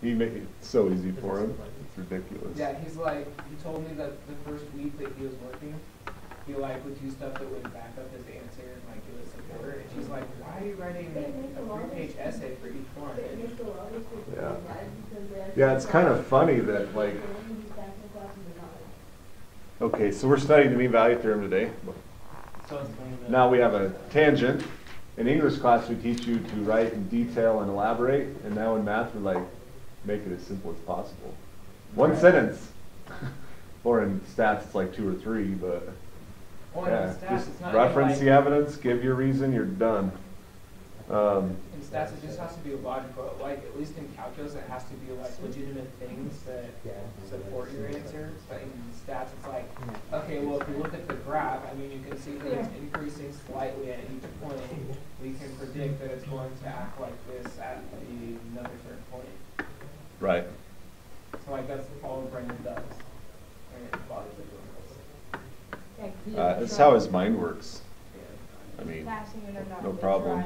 He made it so easy for him. It's ridiculous. Yeah, he's like, he told me that the first week that he was working, he like would do stuff that would back up his answer and like give it support. And she's like, why are you writing a 3-page essay for each one? Yeah. Yeah, it's kind of funny that like. Okay, so we're studying the mean value theorem today. Now we have a tangent. In English class, we teach you to write in detail and elaborate, and now in math, we're like, make it as simple as possible. One sentence. Or in stats, it's like 2 or 3, but yeah, just reference the evidence, give your reason, you're done. In stats, it just has to be logical. Like, at least in calculus, it has to be like legitimate things that support your answer. But in stats, it's like, okay, well, if you look at the graph, I mean, you can see that it's increasing slightly at each point. We can predict that it's going to act like this at another certain point. Right. So, like, that's all Brendan does. And it bothers that's how his mind works. I mean, no problem.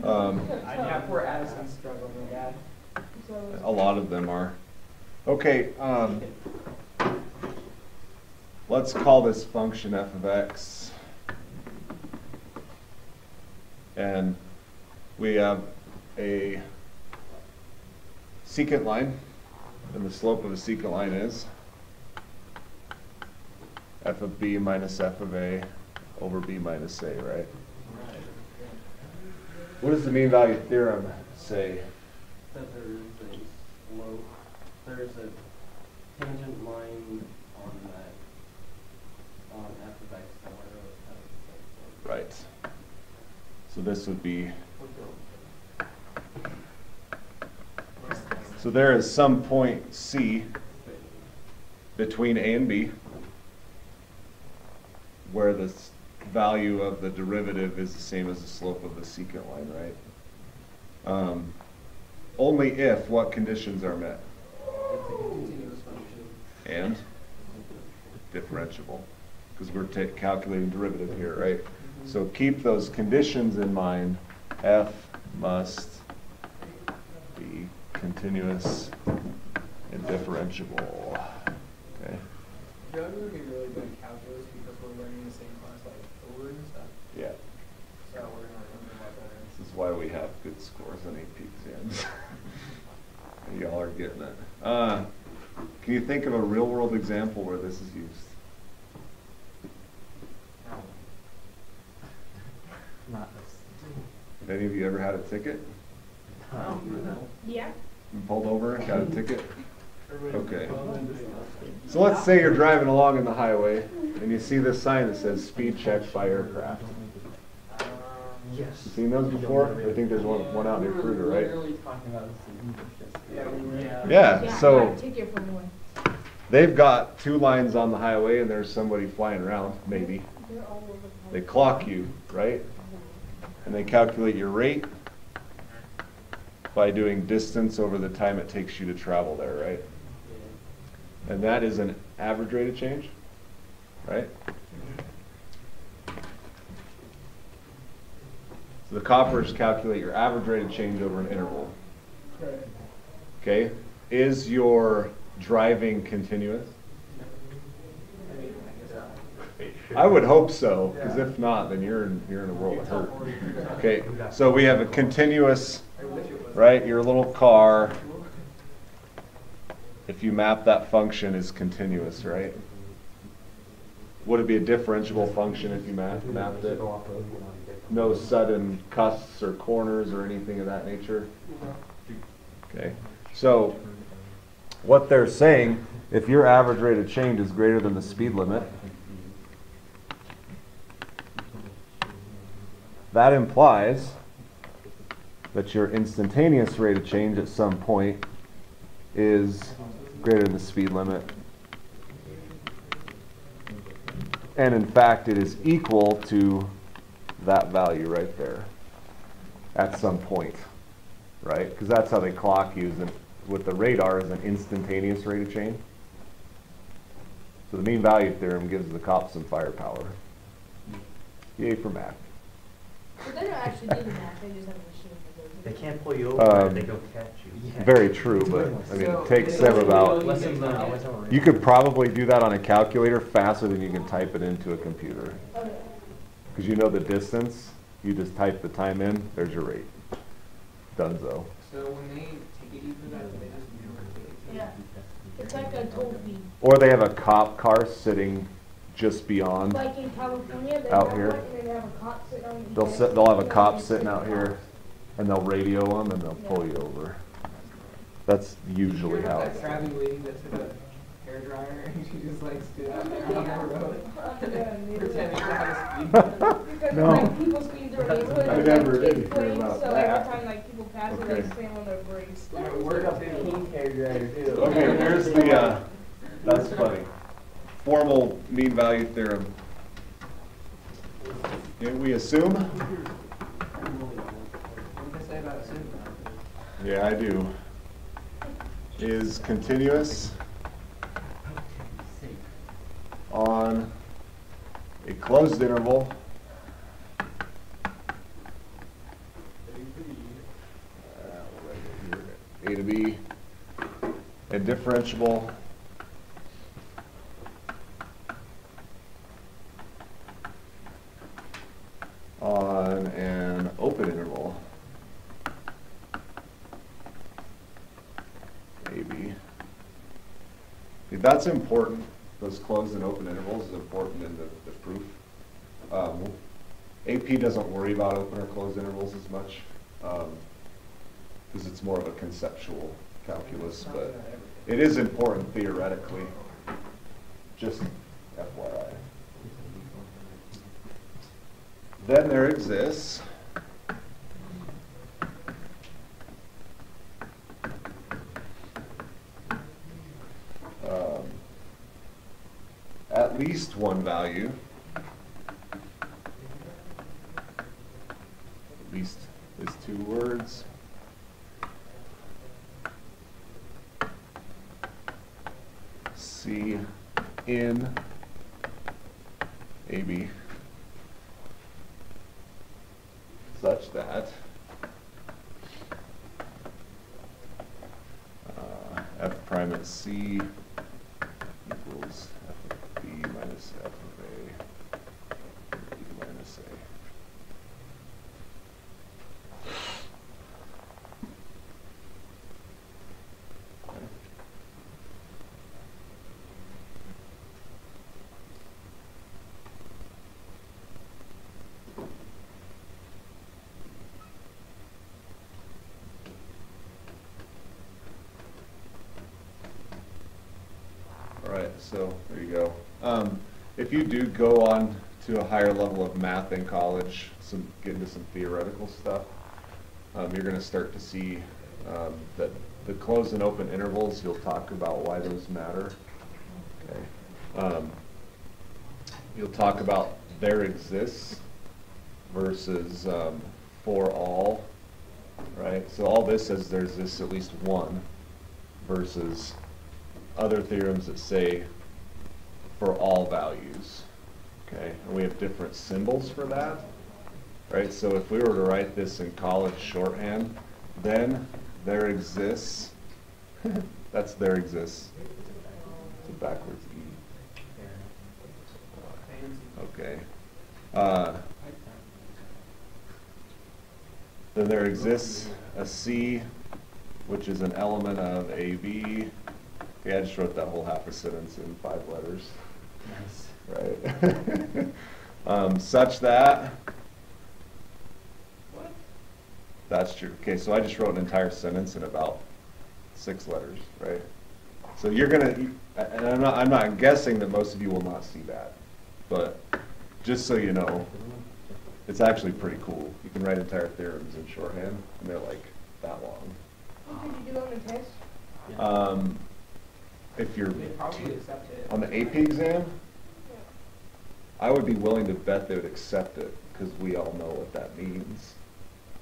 Yeah, poor Addison's struggling with that. A lot of them are. Okay, let's call this function f of x. And we have a secant line, and the slope of a secant line is f of b minus f of a over b minus a, right? What does the mean value theorem say? That there is a slope, there's a tangent line on that, on f of x somewhere. Right. So this would be, so there is some point C between A and B where the value of the derivative is the same as the slope of the secant line, right? Only if what conditions are met? It's a continuous function. And differentiable, because we're calculating derivative here, right? So keep those conditions in mind. F must be continuous and differentiable. Okay. Do I really be really good at calculus because we're learning the same class like over and stuff? Yeah. So we're going to remember about that. This is why we have good scores on AP exams. Y'all are getting it. Can you think of a real world example where this is used? Not Have any of you ever had a ticket? Yeah. You pulled over and got a ticket? Okay. So let's say you're driving along in the highway and you see this sign that says speed check by aircraft. Yes. You seen those before? I think there's one out near Kruger, right? Yeah, so they've got 2 lines on the highway and there's somebody flying around, maybe. They clock you, right? And they calculate your rate by doing distance over the time it takes you to travel there, right? And that is an average rate of change, right? So the coppers calculate your average rate of change over an interval. Okay? Is your driving continuous? I would hope so, because if not, then you're in a world of hurt. Okay, so we have a continuous, right? Your little car, if you map that function, is continuous, right? Would it be a differentiable function if you mapped it? No sudden cusps or corners or anything of that nature? Okay, so what they're saying, if your average rate of change is greater than the speed limit, that implies that your instantaneous rate of change at some point is greater than the speed limit. And in fact, it is equal to that value right there at some point, right? Because that's how they clock you, with the radar is an instantaneous rate of change. So the mean value theorem gives the cops some firepower. Yay for math. But they don't actually do the math, they just have a machine that does it. They can't pull you over if they go catch you. Very true, but I mean, it takes them about. You could probably do that on a calculator faster than you can type it into a computer. Because you know the distance, you just type the time in, there's your rate. Donezo. So when they ticket you for that, they just Yeah. It's like a toll fee. Or they have a cop car sitting just beyond. Like in California, they Out have here. one, and then they have a cop sitting on each They'll have a cop sitting out here, and they'll radio them, and they'll pull you over. That's usually how that it's. crabby lady that took a hairdryer and she just like stood out there on the road pretending to have a speed gun. Because No. like people speed through the neighborhood, I and never like did kids hear playing, about so that. every time like people pass it, Okay. they slam on their brakes. Yeah, it worked out too. Okay, here's the, that's funny. Formal mean value theorem. Okay, we assume, What did they say about it? yeah, I do, is continuous on a closed interval A to B, and differentiable on an open interval A, B. Okay, that's important. Those closed and open intervals is important in the proof. AP doesn't worry about open or closed intervals as much because it's more of a conceptual calculus, but it is important theoretically, just FYI. Then there exists at least one value, at least is 2 words, C in AB, such that F prime at C equals F of B minus F of A, B minus A. Okay. All right, so there you go. If you do go on to a higher level of math in college, get into some theoretical stuff, you're going to start to see that the closed and open intervals, you'll talk about why those matter. Okay. You'll talk about there exists versus for all, right? So all this says there exists at least one versus other theorems that say for all values, okay? And we have different symbols for that, right? So if we were to write this in college shorthand, then there exists, that's there exists. It's a backwards E. Okay. Then there exists a C, which is an element of AB. Yeah, I just wrote that whole half a sentence in 5 letters. Nice. Right. Such that. What? That's true. Okay, so I just wrote an entire sentence in about 6 letters, right? So you're gonna, and I'm not guessing that most of you will not see that, but just so you know, it's actually pretty cool. You can write entire theorems in shorthand, and they're like that long. What did you do on the test? If you're They probably accept it. on the AP exam, I would be willing to bet they would accept it because we all know what that means.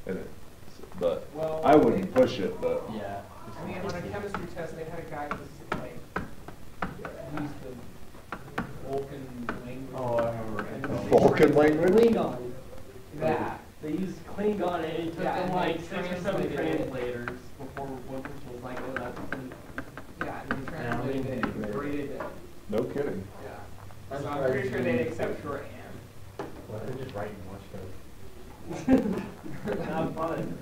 And but Well, I wouldn't push it. But Yeah. I mean, on a chemistry test, they had a guy who's like, used the Vulcan language. Oh, I remember. And they Vulcan translated language? That. They use Klingon, and it took Yeah, them and like they 6 or 7 translated it. translators before one person was like, oh, that's Klingon. Yeah, and they translated it and graded it. No kidding. Yeah. So I'm pretty sure they'd accept shorthand. Well, they're just writing much better. Not fun.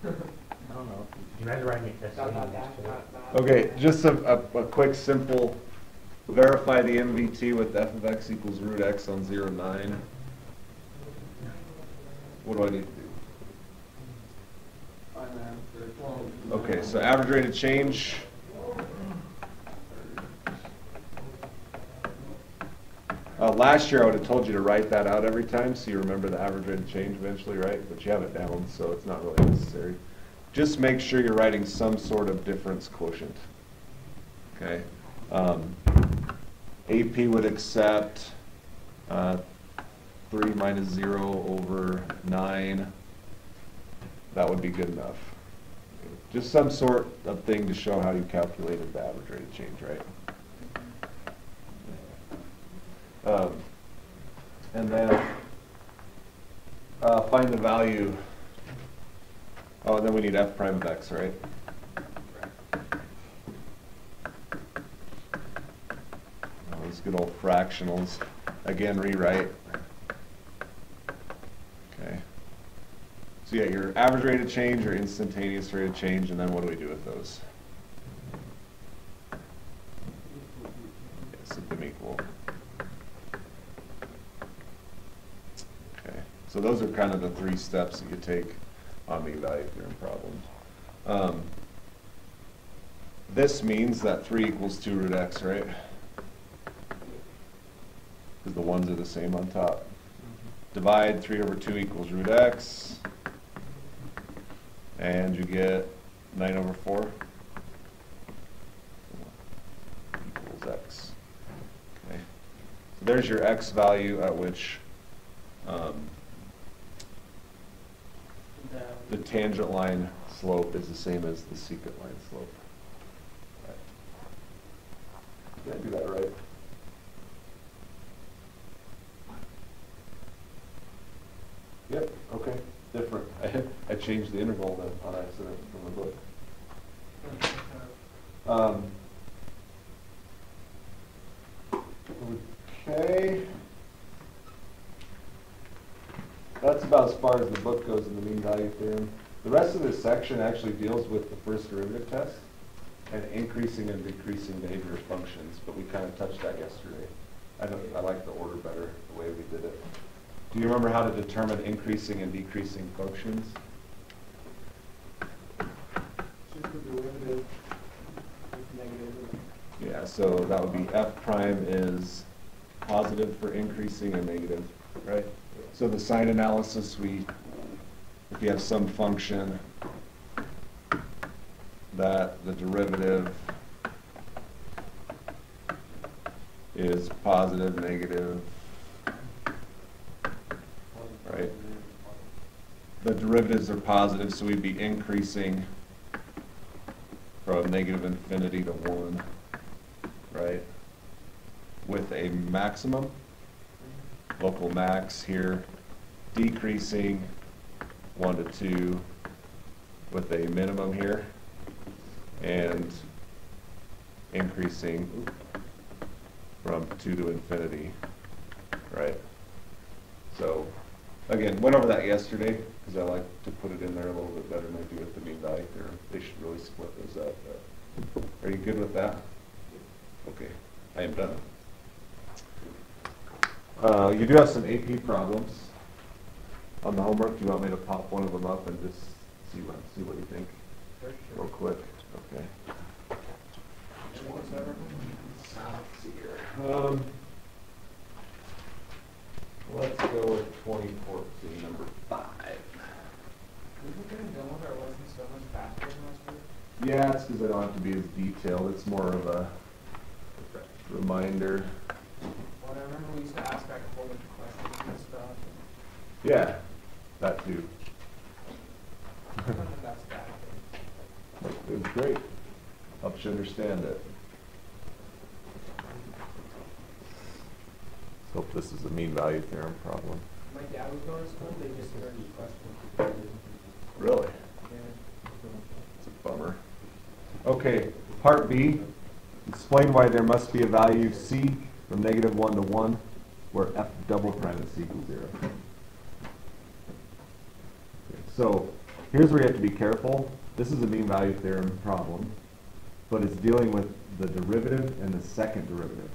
I don't know. Could you imagine writing a test? Dot, in dot, English, dash, too? dot, dot. Okay, just a quick simple, verify the MVT with f of x equals root x on 0, 9. What do I need to do? Find the answer. Well, Okay, so average rate of change. Last year I would have told you to write that out every time so you remember the average rate of change eventually, right? But you have it down, so it's not really necessary. Just make sure you're writing some sort of difference quotient. Okay. AP would accept 3 minus 0 over 9. That would be good enough. Just some sort of thing to show how you calculated the average rate of change, right? And then find the value. Oh, and then we need f prime of x, right? Oh, those good old fractionals. Again, rewrite. Okay. So you got your average rate of change, your instantaneous rate of change, and then what do we do with those? Set them equal. Okay. So those are kind of the 3 steps that you take on mean value theorem problems. This means that 3 equals 2 root x, right? Because the ones are the same on top. Divide 3 over 2 equals root x. And you get 9 over 4 equals x. Okay. So there's your x value at which the tangent line slope is the same as the secant line slope. Right. Did I do that right? Yep, okay, different. I changed the interval on accident from the book. Okay. That's about as far as the book goes in the mean value theorem. The rest of this section actually deals with the first derivative test and increasing and decreasing behavior functions, but we kind of touched that yesterday. I like the order better, the way we did it. Do you remember how to determine increasing and decreasing functions? Just the derivative with negative. Yeah, so that would be f prime is positive for increasing and negative, right? So the sign analysis, if you have some function that the derivative is positive, negative, right? The derivatives are positive, so we'd be increasing from negative infinity to 1, right? With a maximum, local max here, decreasing 1 to 2 with a minimum here, and increasing from 2 to infinity, right? So, again, went over that yesterday, because I like to put it in there a little bit better than I do with the mean value theorem. They should really split those up. But are you good with that? Okay, I am done. You do have some AP problems on the homework. Do you want me to pop one of them up and just see what you think real quick? Okay. Let's see here. Let's go with 2014, number 5. We were getting done with our lessons so much faster than last week. Yeah, it's because I don't have to be as detailed. It's more of a reminder. Well, I remember we used to ask back and forth with questions and stuff. Yeah, that too. I don't think that's bad. It was great. Helps you understand it. Let's hope this is a mean value theorem problem. my dad was going to school, they just started questioning. Really? Yeah. It's a bummer. Okay, part B. Explain why there must be a value C from -1 to 1 where f double prime is equals 0. Okay, so here's where you have to be careful. This is a mean value theorem problem, but it's dealing with the derivative and the second derivative.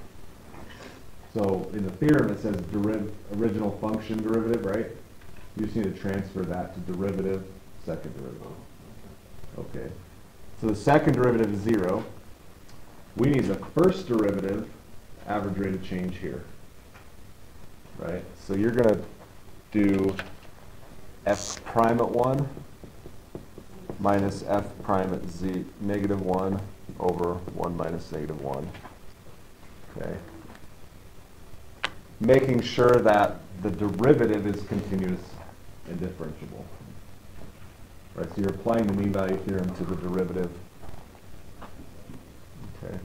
So in the theorem it says original function derivative, right? You just need to transfer that to derivative, second derivative. Okay, so the second derivative is 0. We need the first derivative, average rate of change here. Right? So you're going to do f prime at 1 minus f prime at -1 over 1 minus -1. Okay. Making sure that the derivative is continuous and differentiable. Right, so you're applying the mean value theorem to the derivative. Okay.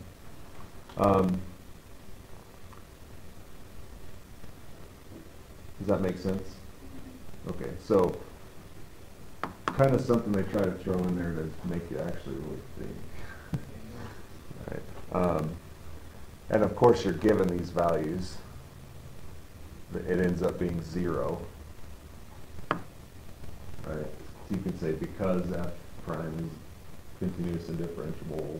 Does that make sense? Okay, so kind of something they try to throw in there to make you actually really think. Right. And of course you're given these values. It ends up being 0. Right? So you can say because f prime is continuous and differentiable,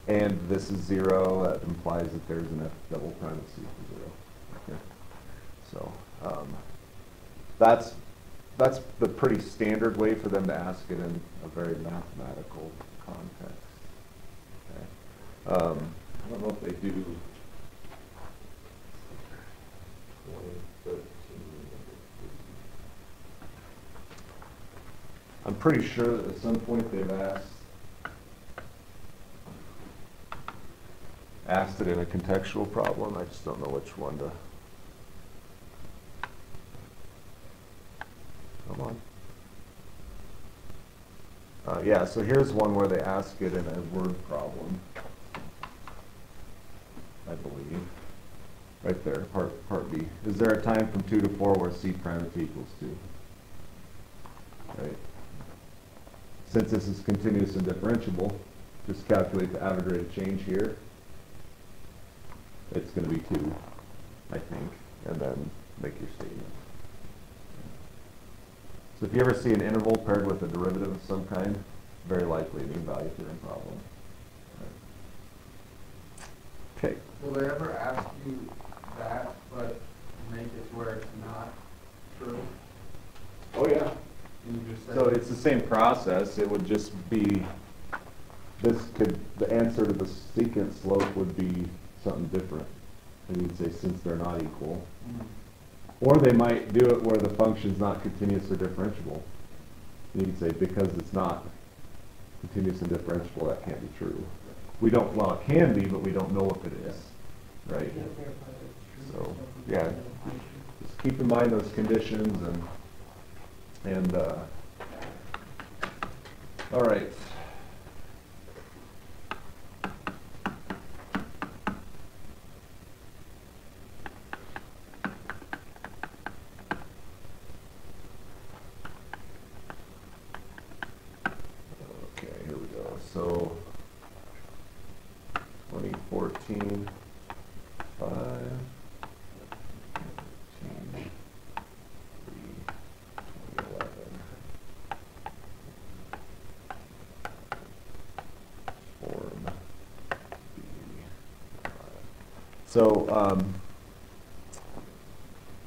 and this is 0, that implies that there's an f double prime of c equals 0. Okay. So that's the pretty standard way for them to ask it in a very mathematical context. Okay. I don't know if they do 2013. I'm pretty sure that at some point they've asked it in a contextual problem. I just don't know which one to. Come on. Yeah, so here's one where they ask it in a word problem, I believe. Right there, part B. Is there a time from 2 to 4 where c prime is equals 2? Right. Since this is continuous and differentiable, just calculate the average rate of change here. It's going to be 2, I think, and then make your statement. So if you ever see an interval paired with a derivative of some kind, very likely a mean value theorem problem. Okay. Will they ever ask you that, but make it where it's not true? Oh yeah. And you just say, So it's the same process. It would just be, the answer to the secant slope would be something different. And you'd say since they're not equal. Or they might do it where the function's not continuous or differentiable. And you can say because it's not continuous and differentiable, that can't be true. We don't, well, it can be, but we don't know if it is. Right? So, yeah, just keep in mind those conditions and all right. Okay, here we go. So 2014, 5, 13, 2011. Form B. So,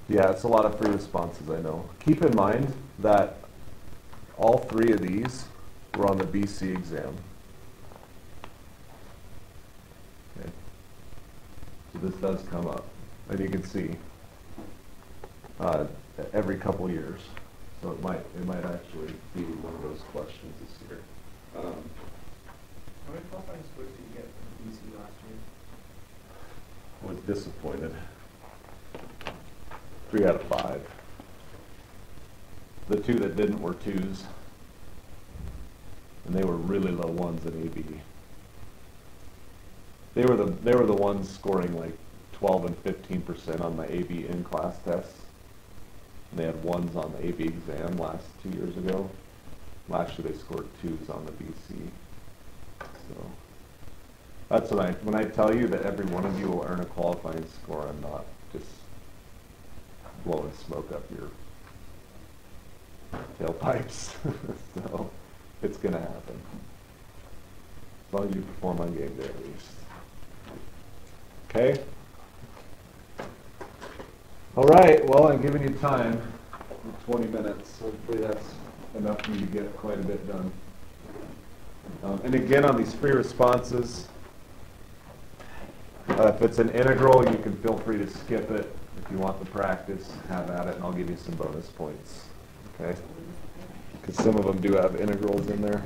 yeah, it's a lot of free responses, I know. Keep in mind that all 3 of these were on the BC exam. Okay. So this does come up, and you can see every couple years. So it might actually be one of those questions this year. How many qualifying scores did you get from BC last year? I was disappointed. 3 out of 5. The 2 that didn't were 2s, and they were really low ones in AB. They were the ones scoring like 12 and 15% on my AB in-class tests. They had 1s on the AB exam last 2 years ago. Last year they scored 2s on the BC. So that's when I tell you that every one of you will earn a qualifying score, I'm not just blowing smoke up your tailpipes. So it's going to happen. As long as you perform on game day at least. Okay? All right, well, I'm giving you time, 20 minutes. Hopefully that's enough for you to get quite a bit done. And again, on these free responses, if it's an integral, you can feel free to skip it. If you want the practice, have at it, and I'll give you some bonus points. Okay? Because some of them do have integrals in there.